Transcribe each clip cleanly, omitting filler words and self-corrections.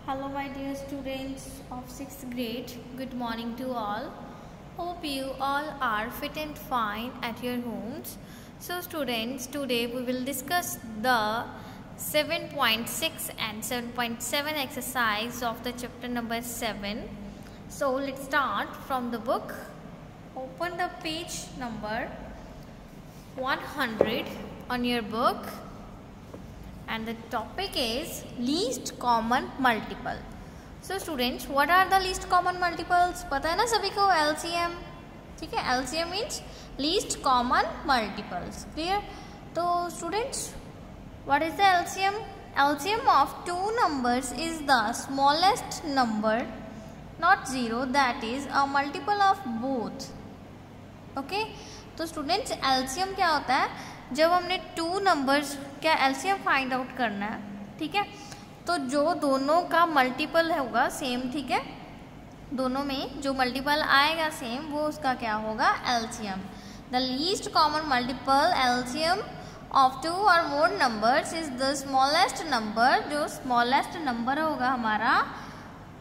Hello my dear students of 6th grade, good morning to all. Hope you all are fit and fine at your homes. So students, today we will discuss the 7.6 and 7.7 exercise of the chapter number 7. So let's start from the book. Open the page number 100 on your book. And the topic is least common multiple. So students, what are the least common multiples? पता है ना सभी को LCM, ठीक है? LCM means least common multiples. Clear? तो students, what is the LCM? LCM of two numbers is the smallest number, not zero, that is a multiple of both. Okay? तो students, LCM क्या होता है? जब हमने two numbers का LCM find out करना है, ठीक है, तो जो दोनों का मल्टीपल होगा सेम, ठीक है, दोनों में जो मल्टीपल आएगा सेम वो उसका क्या होगा LCM. The least common multiple LCM of two और more numbers is the smallest number. जो स्मॉलेस्ट नंबर होगा हमारा,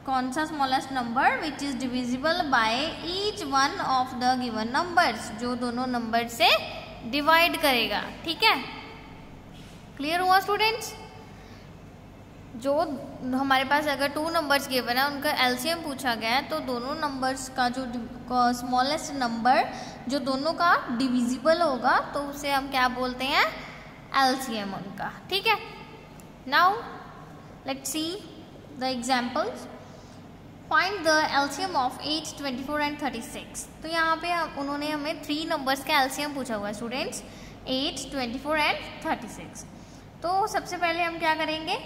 कौन सा smallest number? Which is divisible by each one of the given numbers. जो दोनों नंबर से डिवाइड करेगा, ठीक है. क्लियर हुआ स्टूडेंट्स? जो हमारे पास अगर टू नंबर्स गिवन है उनका एलसीएम पूछा गया है, तो दोनों नंबर्स का जो स्मॉलेस्ट नंबर जो दोनों का डिविजिबल होगा तो उसे हम क्या बोलते हैं? एलसीएम उनका, ठीक है. Now let's see the examples. Find the LCM of 8, 24 and 36. तो यहाँ पे उन्होंने हमें थ्री नंबर्स का एलसीएम पूछा हुआ है स्टूडेंट्स, 8, 24 एंड 36. तो सबसे पहले हम क्या करेंगे?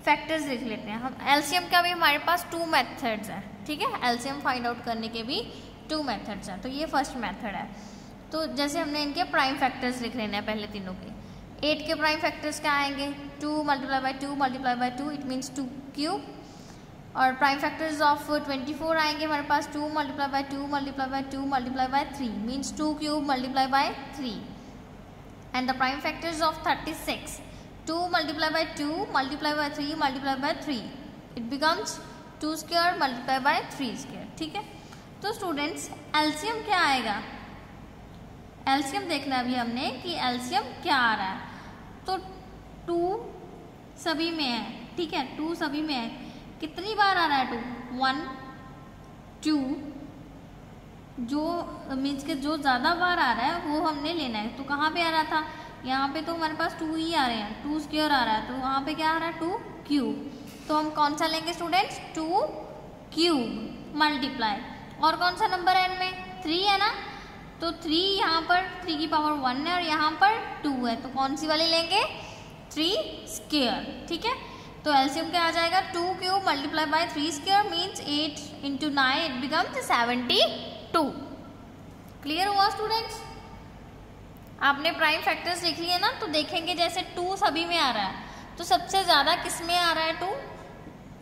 फैक्टर्स लिख लेते हैं. हम एलसीएम का भी हमारे पास टू मेथड्स हैं, ठीक है. एलसीएम फाइंड आउट करने के भी टू मेथड्स हैं. तो ये फर्स्ट मेथड है. तो जैसे हमने इनके प्राइम फैक्टर्स लिख लेने हैं पहले तीनों के. 8 के प्राइम फैक्टर्स क्या आएंगे? 2 multiply by 2 multiply by 2, it means 2 cube. और प्राइम फैक्टर्स ऑफ 24 आएंगे हमारे पास 2 multiply by 2 multiply by 2 multiply by 3, means 2 cube multiply by 3. And the prime factors of 36, 2 multiply by 2 multiply by 3 multiply by 3, it becomes 2 square multiply by 3 square, ठीक है. तो students, LCM क्या आएगा? LCM देखना अभी हमने कि एलसीएम क्या आ रहा है. तो 2 सभी में है, ठीक है, 2 सभी में है. कितनी बार आ रहा है 2? 1, 2. जो मीन्स के जो ज़्यादा बार आ रहा है वो हमने लेना है. तो कहाँ पे आ रहा था? यहाँ पे तो हमारे पास 2 ही आ रहे हैं, 2 स्क्वायर आ रहा है. तो वहाँ पे क्या आ रहा है? 2 क्यूब. तो हम कौन सा लेंगे स्टूडेंट्स? 2 cube multiply. और कौन सा नंबर है इनमें? 3 है ना. तो 3 यहाँ पर 3 की पावर 1 है और यहाँ पर 2 है. तो कौन सी वाली लेंगे? 3 स्क्वायर, ठीक है. तो एलसीएम क्या आ जाएगा? 2 cube multiply by 3 square means 8 into 9, it becomes 72. Clear हुआ स्टूडेंट्स? आपने प्राइम फैक्टर्स लिख लिए ना, तो देखेंगे जैसे 2 सभी में आ रहा है, तो सबसे ज़्यादा किस में आ रहा है 2?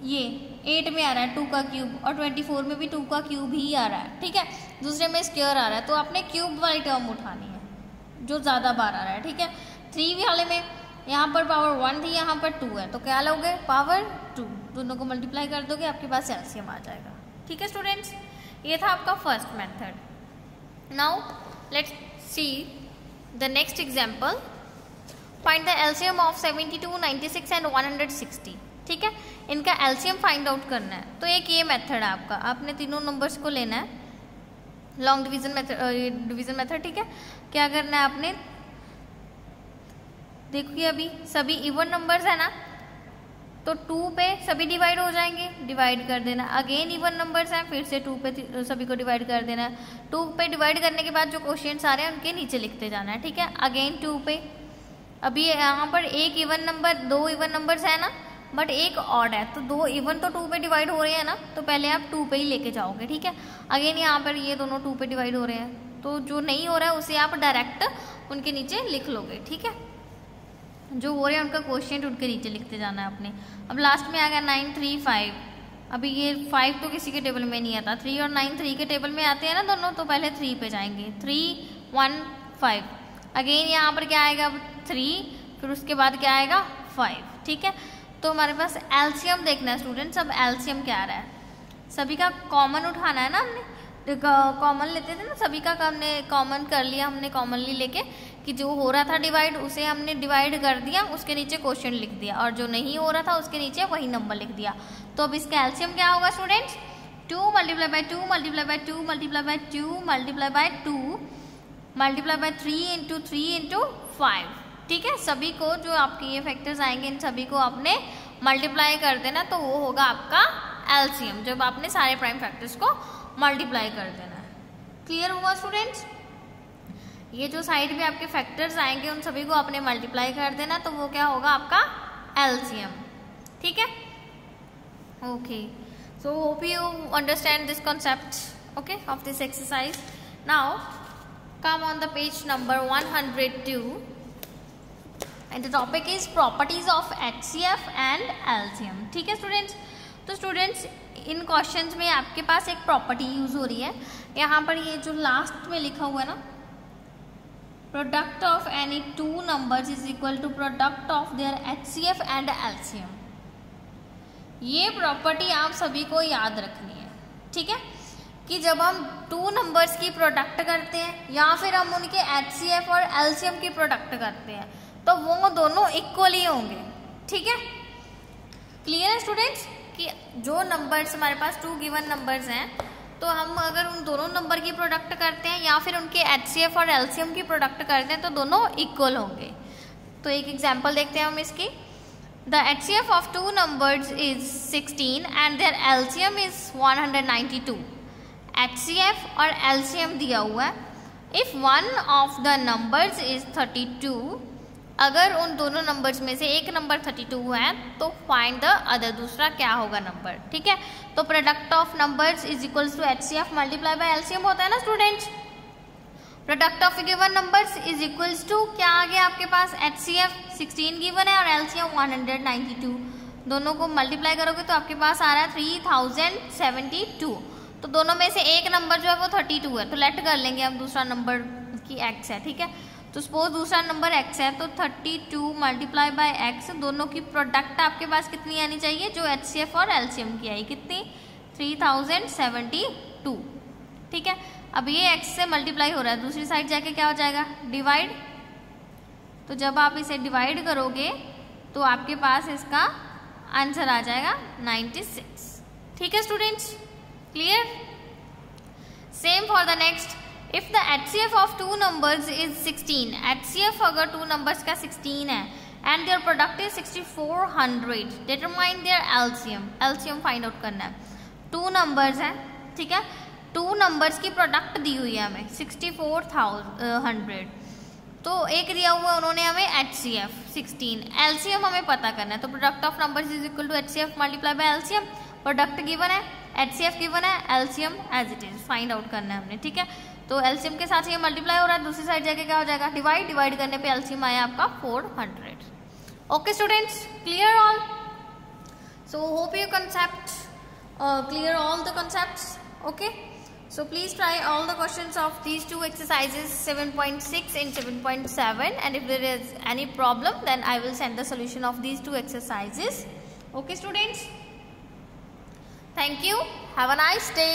ये 8 में आ रहा है 2 का क्यूब, और 24 में भी 2 का क्यूब ही आ रहा है, ठीक है. दूसरे में स्क्वायर आ रहा है. तो आपने क्यूब वाली टर्म उठानी है जो ज़्यादा बार आ रहा है, ठीक है. 3 वाले में यहाँ पर पावर 1 थी, यहाँ पर 2 है, तो क्या लोगे? पावर 2. दोनों को मल्टीप्लाई कर दोगे, आपके पास एलसीएम आ जाएगा, ठीक है स्टूडेंट्स. ये था आपका first method. Now let's see the next example. Find the LCM of 72, 96 and 160. ठीक है, इनका एलसीएम फाइंड आउट करना है. तो एक ये मेथड है आपका, आपने तीनों नंबर्स को लेना है, लॉन्ग डिवीजन मेथड, ठीक है. क्या करना है आपने? देखिए अभी सभी इवन नंबर्स है ना, तो 2 पे सभी डिवाइड हो जाएंगे, डिवाइड कर देना. अगेन इवन नंबर्स हैं, फिर से 2 पे सभी को डिवाइड कर देना है. 2 पे डिवाइड करने के बाद जो क्वेश्चंस आ रहे हैं उनके नीचे लिखते जाना है, ठीक है. अगेन 2 पे, अभी यहाँ पर एक इवन नंबर, 2 इवन नंबर्स है ना, बट एक ऑड है, तो 2 इवन तो 2 पे डिवाइड हो रहे हैं ना, तो पहले आप 2 पे ही लेके जाओगे, ठीक है. अगेन यहाँ पर ये दोनों 2 पे डिवाइड हो रहे हैं, तो जो नहीं हो रहा है उसे आप डायरेक्ट उनके नीचे लिख लोगे, ठीक है. जो हो रहे हैं उनका क्वेश्चन उनके नीचे लिखते जाना है आपने. अब लास्ट में आ गया 9, 3, 5. अभी ये 5 तो किसी के टेबल में नहीं आता, 3 और 9 3 के टेबल में आते हैं ना दोनों, तो पहले 3 पे जाएंगे. 3, 1, 5. अगेन यहाँ पर क्या आएगा? 3, फिर उसके बाद क्या आएगा? 5, ठीक है. तो हमारे पास एलसीएम देखना है स्टूडेंट्स। अब एलसीएम क्या आ रहा है, सभी का कॉमन उठाना है ना, हमने कॉमन लेते थे ना, सभी का हमने कॉमन कर लिया, हमने कॉमनली लेके कि जो हो रहा था डिवाइड उसे हमने डिवाइड कर दिया, उसके नीचे क्वेश्चन लिख दिया, और जो नहीं हो रहा था उसके नीचे वही नंबर लिख दिया। तो अब इसका एलसीएम क्या होगा students, 2 multiply by 2 multiply by 2 multiply by 2 multiply by 2 multiply by 3 into 3 into 5। ठीक है, सभी को जो आपके ये फैक्टर्स आएंगे इन सभी को आपने मल्टीप्लाई कर देना, तो वो होगा आपका एलसीएम, जब आपने सारे प्राइम फैक्टर्स को मल्टीप्लाई कर देना है। क्लियर हुआ स्टूडेंट्स? ये जो साइड में आपके फैक्टर्स आएंगे उन सभी को आपने मल्टीप्लाई कर देना, तो वो क्या होगा आपका एलसीएम। ठीक है, okay, so hope you understand this concept okay of this exercise. Now come on the page number 102 and the topic is properties of HCF and LCM. ठीक है स्टूडेंट्स, तो स्टूडेंट्स इन क्वेश्चंस में आपके पास एक property use हो रही है, यहाँ पर ये जो लास्ट में लिखा हुआ है ना, product of any two numbers is equal to product of their HCF and LCM. ये प्रॉपर्टी आप सभी को याद रखनी है। ठीक है, कि जब हम टू नंबर्स की प्रोडक्ट करते हैं या फिर हम उनके एचसीएफ और एलसीएम की प्रोडक्ट करते हैं तो वो दोनों इक्वली होंगे। ठीक है, क्लियर है स्टूडेंट्स? कि जो नंबर्स हमारे पास टू गिवन नंबर्स हैं, तो हम अगर उन दोनों नंबर की प्रोडक्ट करते हैं या फिर उनके एचसीएफ और एलसीएम की प्रोडक्ट करते हैं तो दोनों इक्वल होंगे। तो एक एग्जांपल देखते हैं हम इसकी। The HCF of two numbers is 16 and their LCM is 192। HCF और एलसीएम दिया हुआ है। If one of the numbers is 32, अगर उन दोनों नंबर्स में से एक नंबर 32 है तो फाइंड द अदर, दूसरा क्या होगा नंबर। ठीक है, तो product of numbers is equals to HCF multiply by LCM होता है ना students. Product of given numbers is equals to क्या आ गया आपके पास, एचसीएफ 16 गिवन है और एलसीएम 192, दोनों को मल्टीप्लाई करोगे तो आपके पास आ रहा है 3072। तो दोनों में से एक नंबर जो है वो 32 है, तो लेट कर लेंगे हम दूसरा नंबर की एक्स है। ठीक है, तो सपोज दूसरा नंबर x है, तो 32 मल्टीप्लाई बाय x, दोनों की प्रोडक्ट आपके पास कितनी आनी चाहिए, जो एचसीएफ और एलसीएम की आई, कितनी, 3072। ठीक है, अब ये x से मल्टीप्लाई हो रहा है, दूसरी साइड जाके क्या हो जाएगा, डिवाइड। तो जब आप इसे डिवाइड करोगे तो आपके पास इसका आंसर आ जाएगा 96। ठीक है students, clear? Same for the next. If the HCF of two numbers is 16, HCF अगर टू नंबर्स का 16 है and their product is 6400, determine there LCM. LCM find out करना है। टू नंबर्स हैं, ठीक है, टू नंबर्स की प्रोडक्ट दी हुई है हमें 6400, तो एक दिया हुआ उन्होंने हमें एचसीएफ 16, एलसीएम हमें पता करना है। तो product of numbers is equal to HCF multiply by LCM. Product given है, एचसीएफ गिवन है, LCM as it is find out करना है हमने। ठीक है, तो एलसीएम के साथ ये मल्टीप्लाई हो रहा है, दूसरी साइड जाके क्या हो जाएगा, डिवाइड। डिवाइड करने पे एलसीएम आया आपका 400। Okay students, clear all? So hope you concept clear all the concepts. Okay, so please try all the questions of these two exercises 7.6 and 7.7, and if there is any problem then I will send the solution of these two exercises. Okay students, thank you, have a nice day.